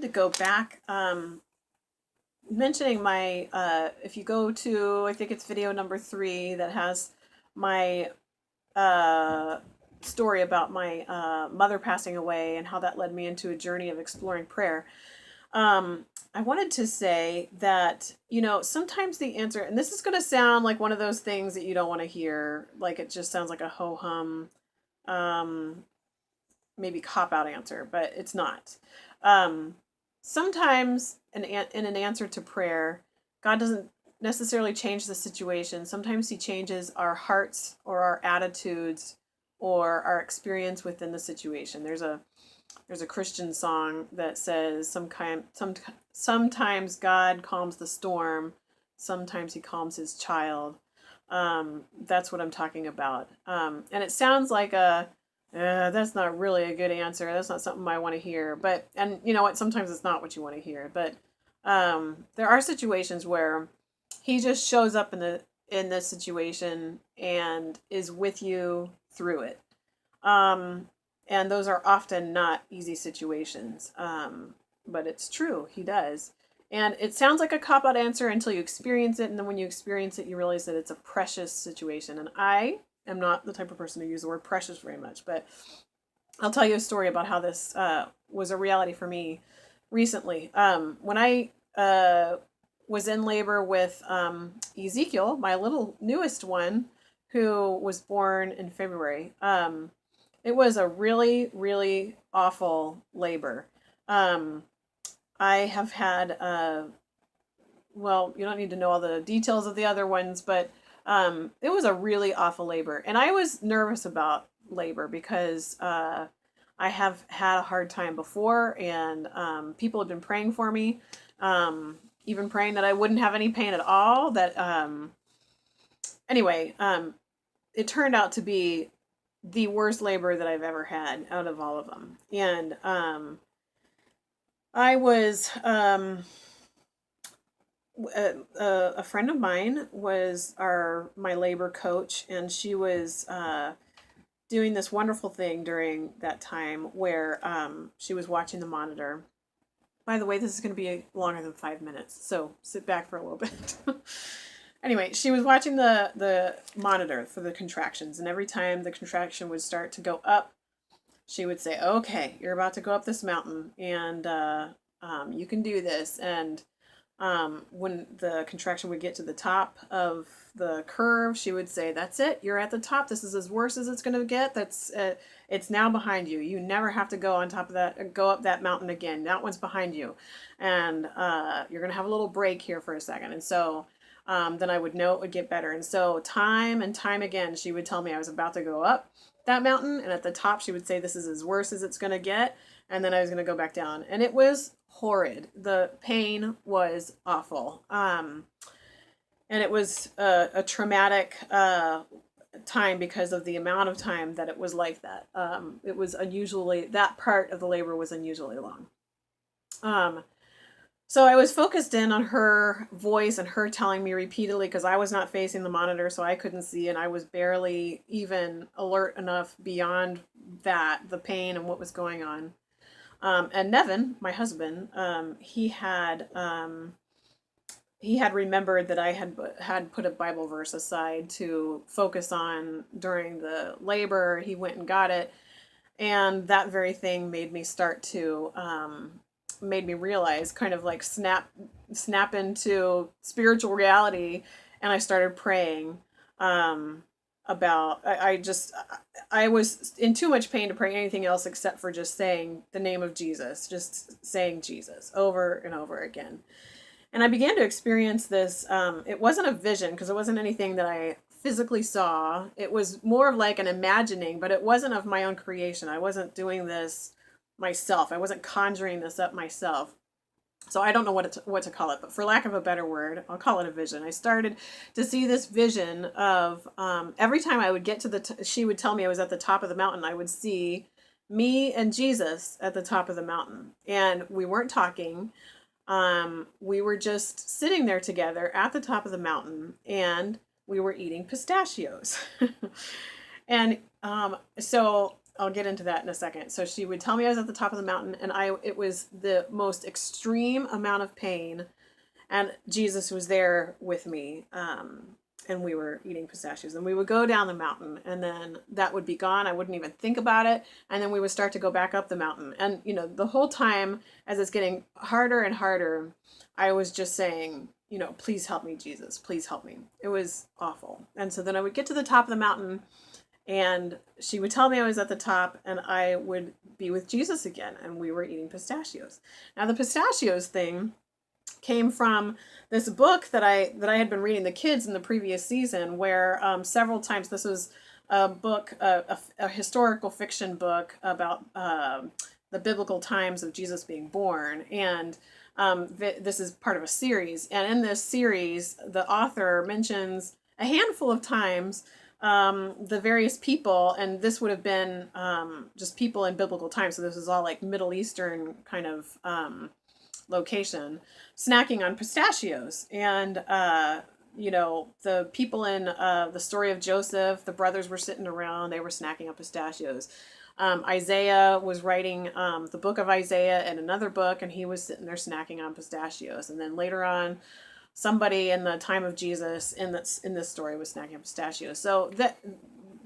To go back, mentioning my, if you go to, I think it's video number 3 that has my uh, story about my mother passing away and how that led me into a journey of exploring prayer. I wanted to say that, sometimes the answer, and this is going to sound like one of those things that you don't want to hear, like it just sounds like a ho hum, um, maybe cop out answer, but it's not. Um, Sometimes in an answer to prayer, God doesn't necessarily change the situation. Sometimes He changes our hearts or our attitudes or our experience within the situation. There's a Christian song that says sometimes God calms the storm, sometimes He calms His child. That's what I'm talking about. And it sounds like that's not really a good answer. That's not something I want to hear. But, and you know what? Sometimes it's not what you want to hear. But there are situations where He just shows up in this situation and is with you through it. And those are often not easy situations. But it's true. He does. And it sounds like a cop out answer until you experience it. And then when you experience it, you realize that it's a precious situation. And I am not the type of person to use the word precious very much. But I'll tell you a story about how this was a reality for me recently. When I was in labor with Ezekiel, my little newest one, who was born in February, it was a really, really awful labor. Um, I have had, well, you don't need to know all the details of the other ones, but it was a really awful labor. And I was nervous about labor because I have had a hard time before, and people had been praying for me, even praying that I wouldn't have any pain at all. Anyway, it turned out to be the worst labor that I've ever had out of all of them. And I was a friend of mine was my labor coach, and she was doing this wonderful thing during that time where she was watching the monitor. By the way, this is going to be longer than 5 minutes, so sit back for a little bit. Anyway, she was watching the monitor for the contractions, and every time the contraction would start to go up, she would say, "Okay, you're about to go up this mountain, and you can do this." And when the contraction would get to the top of the curve, she would say, "That's it. You're at the top. This is as worse as it's going to get. It's now behind you. You never have to go on top of that, go up that mountain again. That one's behind you, and you're going to have a little break here for a second." And so then I would know it would get better. And so time and time again, she would tell me I was about to go up that mountain, and at the top, she would say, "This is as worse as it's going to get," and then I was going to go back down, and it was horrid. The pain was awful. And it was a traumatic time because of the amount of time that it was like that. It was unusually, that part of the labor was unusually long. So I was focused in on her voice and her telling me repeatedly, because I was not facing the monitor, so I couldn't see, and I was barely even alert enough beyond the pain and what was going on. And Nevin, my husband, he had remembered that I had put a Bible verse aside to focus on during the labor. He went and got it, and that very thing made me made me realize, kind of like snap into spiritual reality, and I started praying. About I was in too much pain to pray anything else except for just saying the name of Jesus, just saying Jesus over and over again. And I began to experience this. It wasn't a vision, because it wasn't anything that I physically saw. It was more of like an imagining, but it wasn't of my own creation. I wasn't doing this myself. I wasn't conjuring this up myself. So I don't know what to call it, but for lack of a better word, I'll call it a vision. I started to see this vision of every time I would get to she would tell me I was at the top of the mountain, I would see me and Jesus at the top of the mountain. And we weren't talking. We were just sitting there together at the top of the mountain, and we were eating pistachios. And so I'll get into that in a second. So she would tell me I was at the top of the mountain, and it was the most extreme amount of pain, and Jesus was there with me. And we were eating pistachios, and we would go down the mountain, and then that would be gone. I wouldn't even think about it. And then we would start to go back up the mountain. And, the whole time as it's getting harder and harder, I was just saying, please help me, Jesus, please help me. It was awful. And so then I would get to the top of the mountain, and she would tell me I was at the top, and I would be with Jesus again, and we were eating pistachios. Now, the pistachios thing came from this book that I had been reading the kids in the previous season, where several times, this was a book, a historical fiction book about the biblical times of Jesus being born, and this is part of a series. And in this series, the author mentions a handful of times the various people, and this would have been just people in biblical times. So this is all like Middle Eastern kind of location, snacking on pistachios. And the people in the story of Joseph, the brothers were sitting around, they were snacking on pistachios. Isaiah was writing the book of Isaiah in another book, and he was sitting there snacking on pistachios. And then later on, somebody in the time of Jesus in this story was snacking on pistachios. So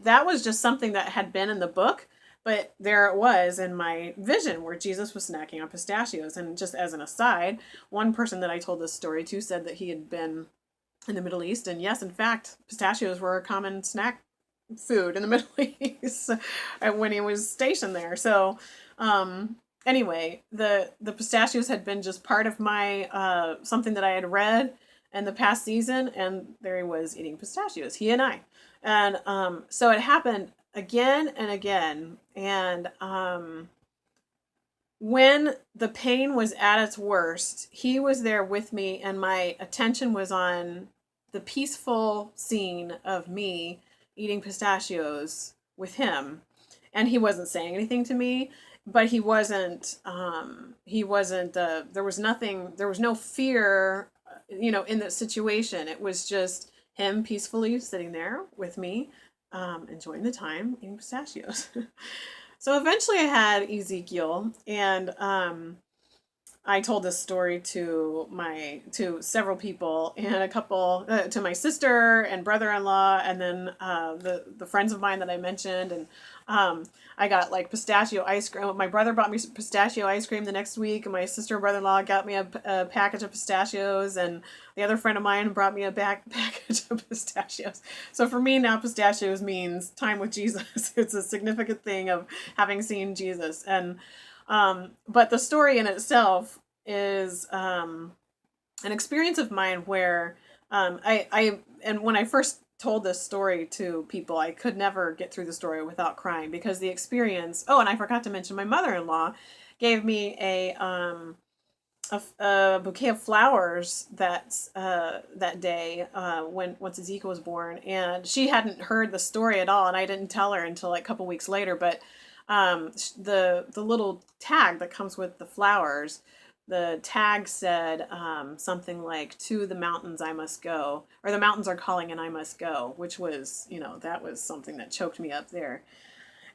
that was just something that had been in the book. But there it was in my vision where Jesus was snacking on pistachios. And just as an aside, one person that I told this story to said that he had been in the Middle East. And yes, in fact, pistachios were a common snack food in the Middle East when he was stationed there. So anyway, the pistachios had been just part of my something that I had read in the past season. And there he was eating pistachios, he and I. And so it happened again and again. And when the pain was at its worst, he was there with me, and my attention was on the peaceful scene of me eating pistachios with him. And he wasn't saying anything to me, but there was no fear, in that situation. It was just him peacefully sitting there with me, enjoying the time eating pistachios. So eventually I had Ezekiel, and I told this story to several people, and a couple to my sister and brother-in-law, and then the friends of mine that I mentioned. And I got like pistachio ice cream. My brother bought me pistachio ice cream the next week, and my sister and brother-in-law got me a package of pistachios, and the other friend of mine brought me a package of pistachios. So for me now, pistachios means time with Jesus. It's a significant thing of having seen Jesus. And but the story in itself is an experience of mine where and when I first told this story to people, I could never get through the story without crying, because the experience. Oh, and I forgot to mention, my mother-in-law gave me a bouquet of flowers that day once Ezekiel was born, and she hadn't heard the story at all, and I didn't tell her until like a couple weeks later. But the little tag that comes with the flowers, the tag said something like, "To the mountains I must go," or "The mountains are calling and I must go," which was, that was something that choked me up there.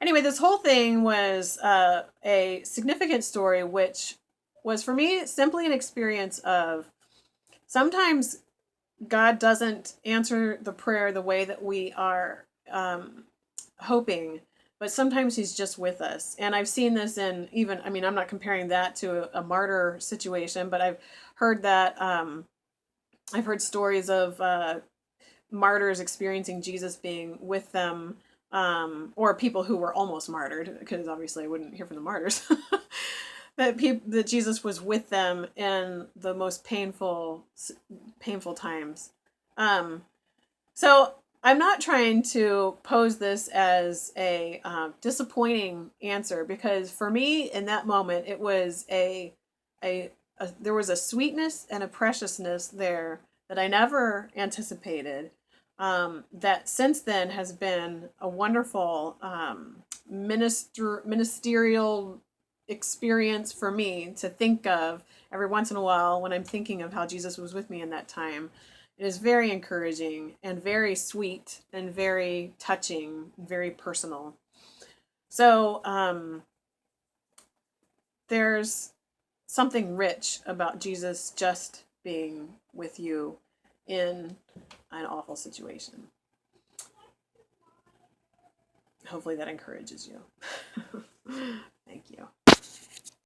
Anyway, this whole thing was a significant story, which was for me simply an experience of sometimes God doesn't answer the prayer the way that we are hoping, but sometimes he's just with us. And I've seen this in I'm not comparing that to a martyr situation, but I've heard that, I've heard stories of martyrs experiencing Jesus being with them, or people who were almost martyred, because obviously I wouldn't hear from the martyrs, that Jesus was with them in the most painful times. So I'm not trying to pose this as a disappointing answer, because for me in that moment it was there was a sweetness and a preciousness there that I never anticipated, that since then has been a wonderful ministerial experience for me to think of every once in a while when I'm thinking of how Jesus was with me in that time. It is very encouraging and very sweet and very touching, very personal. So there's something rich about Jesus just being with you in an awful situation. Hopefully that encourages you. Thank you.